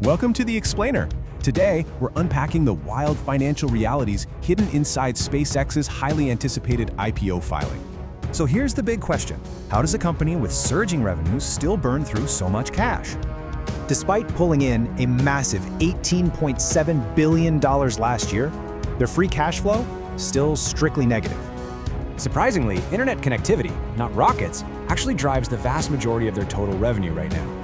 Welcome to The Explainer. Today, we're unpacking the wild financial realities hidden inside SpaceX's highly anticipated IPO filing. So here's the big question. How does a company with surging revenues still burn through so much cash? Despite pulling in a massive $18.7 billion last year, their free cash flow still strictly negative. Surprisingly, internet connectivity, not rockets, actually drives the vast majority of their total revenue right now.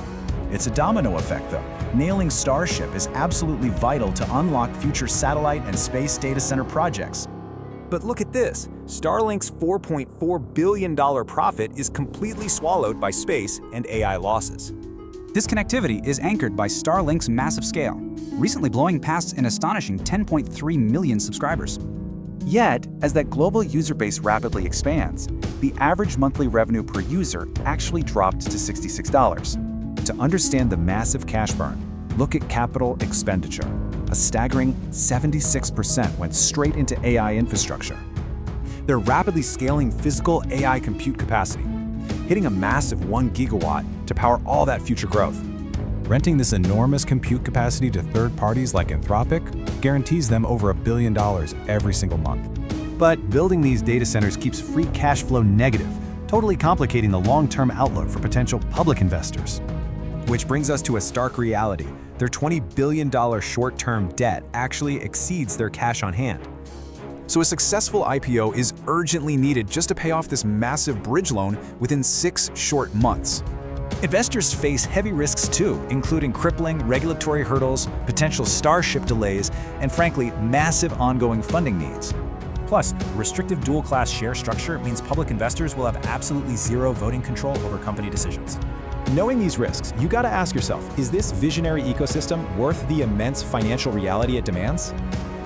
It's a domino effect, though. Nailing Starship is absolutely vital to unlock future satellite and space data center projects. But look at this. Starlink's $4.4 billion profit is completely swallowed by space and AI losses. This connectivity is anchored by Starlink's massive scale, recently blowing past an astonishing 10.3 million subscribers. Yet, as that global user base rapidly expands, the average monthly revenue per user actually dropped to $66. To understand the massive cash burn, look at capital expenditure. A staggering 76% went straight into AI infrastructure. They're rapidly scaling physical AI compute capacity, hitting a massive 1 gigawatt to power all that future growth. Renting this enormous compute capacity to third parties like Anthropic guarantees them over $1 billion every single month. But building these data centers keeps free cash flow negative, totally complicating the long-term outlook for potential public investors. Which brings us to a stark reality. Their $20 billion short-term debt actually exceeds their cash on hand. So a successful IPO is urgently needed just to pay off this massive bridge loan within 6 short months. Investors face heavy risks too, including crippling regulatory hurdles, potential Starship delays, and frankly, massive ongoing funding needs. Plus, restrictive dual-class share structure means public investors will have absolutely zero voting control over company decisions. Knowing these risks, you gotta ask yourself, is this visionary ecosystem worth the immense financial reality it demands?